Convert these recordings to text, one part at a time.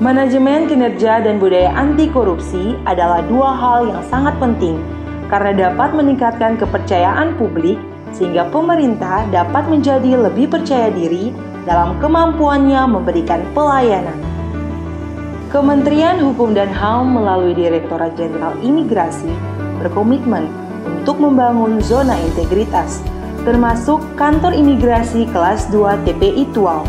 Manajemen kinerja dan budaya anti korupsi adalah dua hal yang sangat penting karena dapat meningkatkan kepercayaan publik sehingga pemerintah dapat menjadi lebih percaya diri dalam kemampuannya memberikan pelayanan. Kementerian Hukum dan HAM melalui Direktorat Jenderal Imigrasi berkomitmen untuk membangun zona integritas, termasuk kantor imigrasi kelas 2 TPI Tual,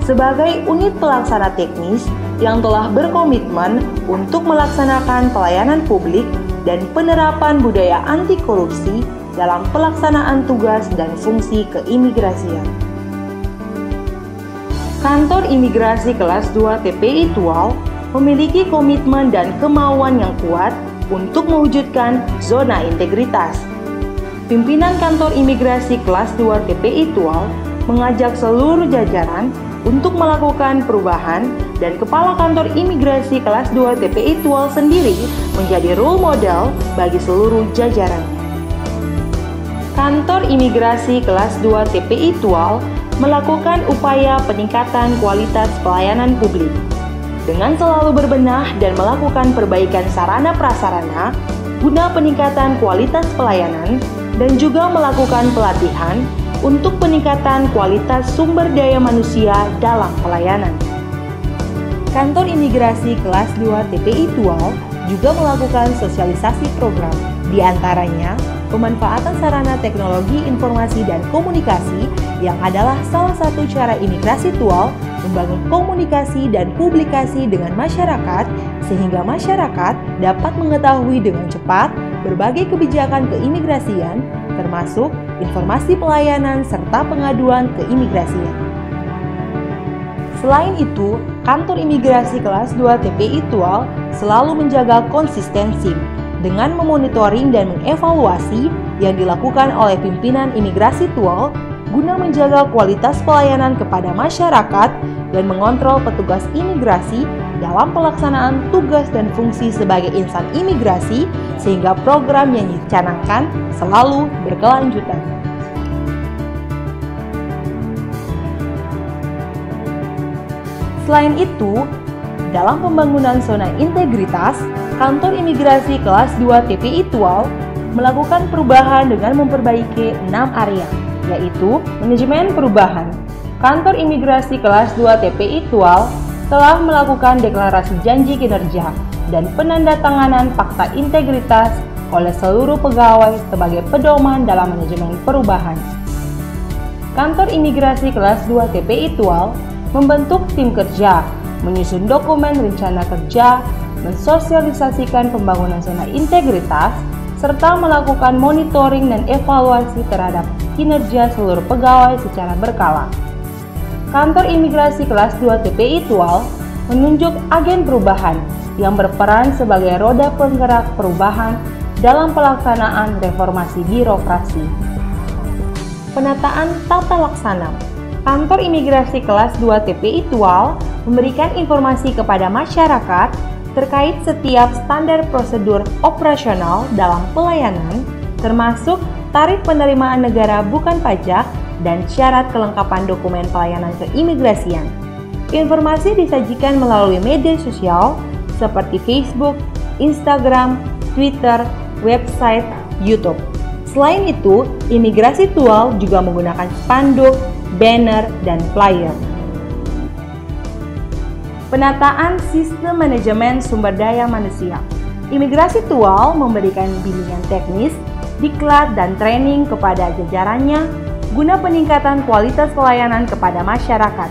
sebagai unit pelaksana teknis yang telah berkomitmen untuk melaksanakan pelayanan publik dan penerapan budaya anti korupsi dalam pelaksanaan tugas dan fungsi keimigrasian. Kantor Imigrasi Kelas 2 TPI Tual memiliki komitmen dan kemauan yang kuat untuk mewujudkan zona integritas. Pimpinan Kantor Imigrasi Kelas 2 TPI Tual mengajak seluruh jajaran untuk melakukan perubahan dan Kepala Kantor Imigrasi Kelas 2 TPI Tual sendiri menjadi role model bagi seluruh jajarannya. Kantor Imigrasi Kelas 2 TPI Tual melakukan upaya peningkatan kualitas pelayanan publik dengan selalu berbenah dan melakukan perbaikan sarana prasarana guna peningkatan kualitas pelayanan dan juga melakukan pelatihan untuk peningkatan kualitas sumber daya manusia dalam pelayanan. Kantor Imigrasi Kelas 2 TPI Tual juga melakukan sosialisasi program, di antaranya pemanfaatan sarana teknologi informasi dan komunikasi yang adalah salah satu cara imigrasi Tual membangun komunikasi dan publikasi dengan masyarakat sehingga masyarakat dapat mengetahui dengan cepat berbagai kebijakan keimigrasian termasuk informasi pelayanan serta pengaduan keimigrasian. Selain itu, Kantor Imigrasi Kelas 2 TPI Tual selalu menjaga konsistensi dengan memonitoring dan mengevaluasi yang dilakukan oleh pimpinan imigrasi Tual guna menjaga kualitas pelayanan kepada masyarakat dan mengontrol petugas imigrasi dalam pelaksanaan tugas dan fungsi sebagai insan imigrasi sehingga program yang dicanangkan selalu berkelanjutan. Selain itu, dalam pembangunan zona integritas, Kantor Imigrasi Kelas 2 TPI Tual melakukan perubahan dengan memperbaiki 6 area, yaitu manajemen perubahan. Kantor Imigrasi Kelas 2 TPI Tual telah melakukan deklarasi janji kinerja dan penandatanganan fakta integritas oleh seluruh pegawai sebagai pedoman dalam manajemen perubahan. Kantor Imigrasi Kelas 2 TPI Tual membentuk tim kerja, menyusun dokumen rencana kerja, mensosialisasikan pembangunan zona integritas, serta melakukan monitoring dan evaluasi terhadap kinerja seluruh pegawai secara berkala. Kantor Imigrasi Kelas 2 TPI Tual menunjuk agen perubahan yang berperan sebagai roda penggerak perubahan dalam pelaksanaan reformasi birokrasi. Penataan tata laksana. Kantor Imigrasi Kelas 2 TPI Tual memberikan informasi kepada masyarakat terkait setiap standar prosedur operasional dalam pelayanan, termasuk tarif penerimaan negara bukan pajak dan syarat kelengkapan dokumen pelayanan keimigrasian. Informasi disajikan melalui media sosial seperti Facebook, Instagram, Twitter, website, YouTube. Selain itu, Imigrasi Tual juga menggunakan spanduk, banner, dan flyer. Penataan sistem manajemen sumber daya manusia. Imigrasi Tual memberikan bimbingan teknis, diklat, dan training kepada jajarannya guna peningkatan kualitas pelayanan kepada masyarakat.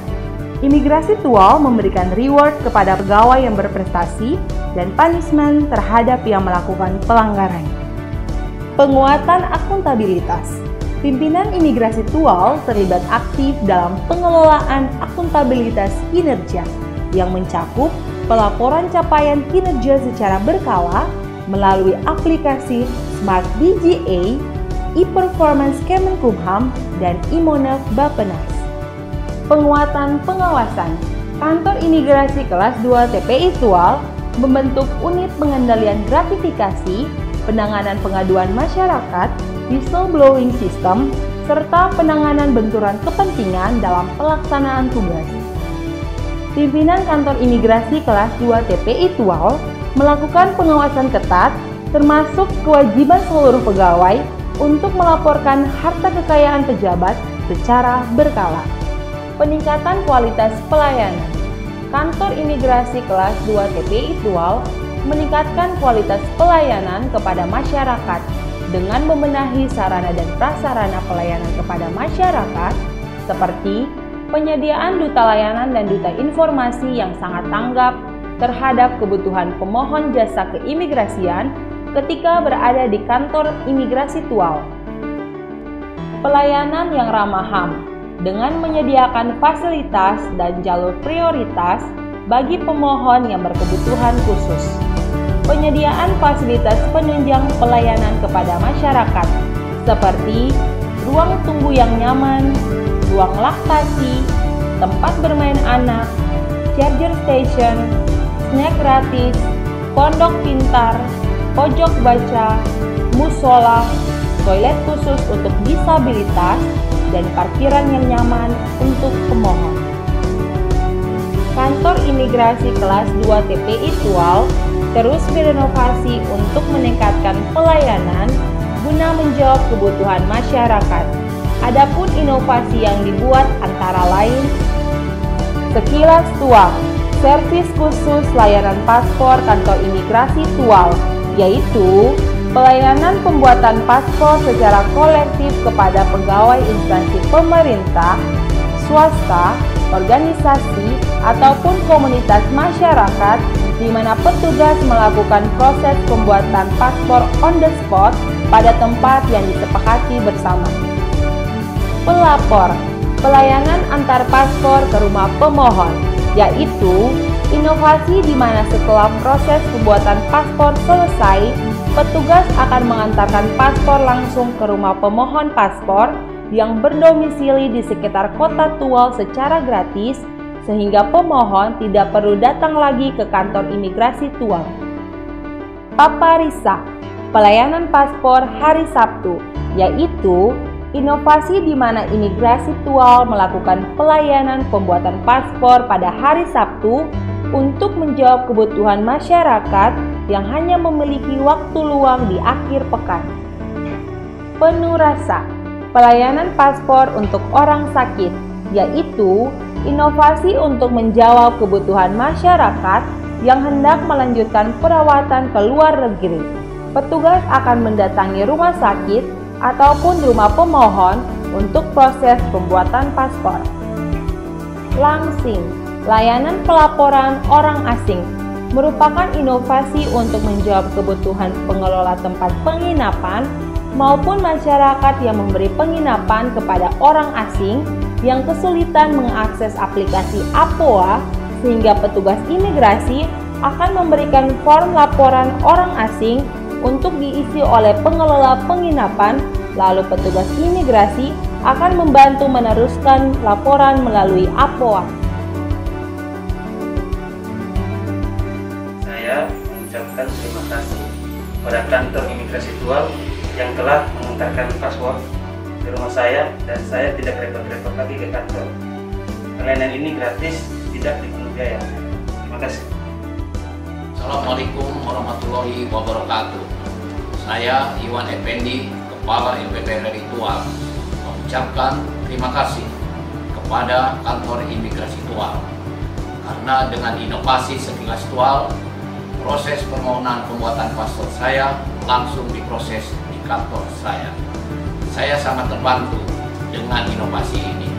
Imigrasi Tual memberikan reward kepada pegawai yang berprestasi dan punishment terhadap yang melakukan pelanggaran. Penguatan akuntabilitas. Pimpinan Imigrasi Tual terlibat aktif dalam pengelolaan akuntabilitas kinerja yang mencakup pelaporan capaian kinerja secara berkala melalui aplikasi Smart DGA, e-Performance Kemenkumham, dan Imonef Bappenas. Penguatan pengawasan. Kantor Imigrasi Kelas 2 TPI Tual membentuk unit pengendalian gratifikasi, penanganan pengaduan masyarakat, whistleblowing system, serta penanganan benturan kepentingan dalam pelaksanaan tugas. Pimpinan Kantor Imigrasi Kelas 2 TPI Tual melakukan pengawasan ketat, termasuk kewajiban seluruh pegawai untuk melaporkan harta kekayaan pejabat secara berkala. Peningkatan kualitas pelayanan. Kantor Imigrasi Kelas 2 TPI Tual meningkatkan kualitas pelayanan kepada masyarakat dengan membenahi sarana dan prasarana pelayanan kepada masyarakat seperti penyediaan duta layanan dan duta informasi yang sangat tanggap terhadap kebutuhan pemohon jasa keimigrasian ketika berada di kantor imigrasi Tual. Pelayanan yang ramah HAM dengan menyediakan fasilitas dan jalur prioritas bagi pemohon yang berkebutuhan khusus. Penyediaan fasilitas penunjang pelayanan kepada masyarakat seperti ruang tunggu yang nyaman, ruang laktasi, tempat bermain anak, charger station, snack gratis, pondok pintar, pojok baca, musola, toilet khusus untuk disabilitas, dan parkiran yang nyaman untuk pemohon. Kantor Imigrasi Kelas 2 TPI Tual terus berinovasi untuk meningkatkan pelayanan guna menjawab kebutuhan masyarakat. Adapun inovasi yang dibuat antara lain Sekilas Tual, servis khusus layanan paspor Kantor Imigrasi Tual, yaitu pelayanan pembuatan paspor secara kolektif kepada pegawai instansi pemerintah, swasta, organisasi, ataupun komunitas masyarakat di mana petugas melakukan proses pembuatan paspor on the spot pada tempat yang disepakati bersama. Pelapor, pelayanan antar paspor ke rumah pemohon, yaitu inovasi di mana setelah proses pembuatan paspor selesai, petugas akan mengantarkan paspor langsung ke rumah pemohon paspor yang berdomisili di sekitar kota Tual secara gratis, sehingga pemohon tidak perlu datang lagi ke kantor imigrasi Tual. Paparisa, pelayanan paspor hari Sabtu, yaitu inovasi di mana imigrasi Tual melakukan pelayanan pembuatan paspor pada hari Sabtu untuk menjawab kebutuhan masyarakat yang hanya memiliki waktu luang di akhir pekan. Penurasa, pelayanan paspor untuk orang sakit, yaitu inovasi untuk menjawab kebutuhan masyarakat yang hendak melanjutkan perawatan ke luar negeri. Petugas akan mendatangi rumah sakit ataupun rumah pemohon untuk proses pembuatan paspor. Langsing, layanan pelaporan orang asing, merupakan inovasi untuk menjawab kebutuhan pengelola tempat penginapan maupun masyarakat yang memberi penginapan kepada orang asing yang kesulitan mengakses aplikasi APOA, sehingga petugas imigrasi akan memberikan form laporan orang asing untuk diisi oleh pengelola penginapan, lalu petugas imigrasi akan membantu meneruskan laporan melalui APOA. Saya mengucapkan terima kasih kepada kantor imigrasi Tual yang telah mengantarkan paspor ke rumah saya dan saya tidak repot-repot lagi ke kantor. Pelayanan ini gratis, tidak dipungut biaya. Terima kasih. Assalamualaikum warahmatullahi wabarakatuh. Saya Iwan Effendi, Kepala LPP RI Tual, mengucapkan terima kasih kepada kantor imigrasi Tual karena dengan inovasi Sekilas Tual, proses permohonan pembuatan paspor saya langsung diproses di kantor saya. Saya sangat terbantu dengan inovasi ini.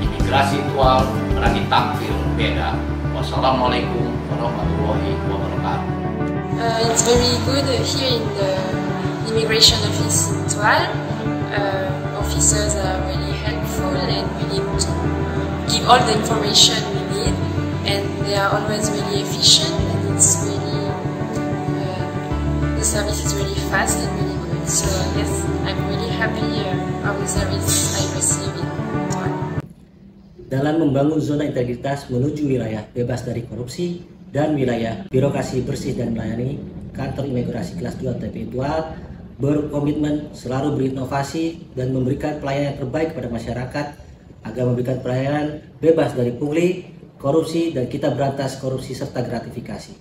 Imigrasi Tual berani tampil beda. Wassalamualaikum warahmatullahi wabarakatuh. It's very good here in the immigration office in Tual. Officers are really helpful and really to give all the information we need, and they are always really efficient, and it's really the service is really fast and really good. So yes, I'm really happy of the service I receive in Tual. Dalam membangun zona integritas menuju wilayah bebas dari korupsi dan wilayah birokrasi bersih dan melayani, Kantor Imigrasi Kelas 2 TPI Tual berkomitmen selalu berinovasi dan memberikan pelayanan yang terbaik kepada masyarakat agar memberikan pelayanan bebas dari pungli, korupsi dan kita berantas korupsi serta gratifikasi.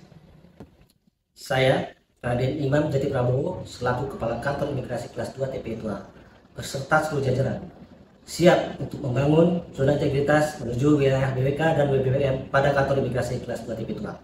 Saya, Raden Imam Jati Prabowo, selaku Kepala Kantor Imigrasi Kelas 2 TPI Tual, beserta seluruh jajaran, siap untuk membangun zona integritas menuju wilayah BWK dan WBWM pada Kantor Imigrasi Kelas 2 TPI Tual.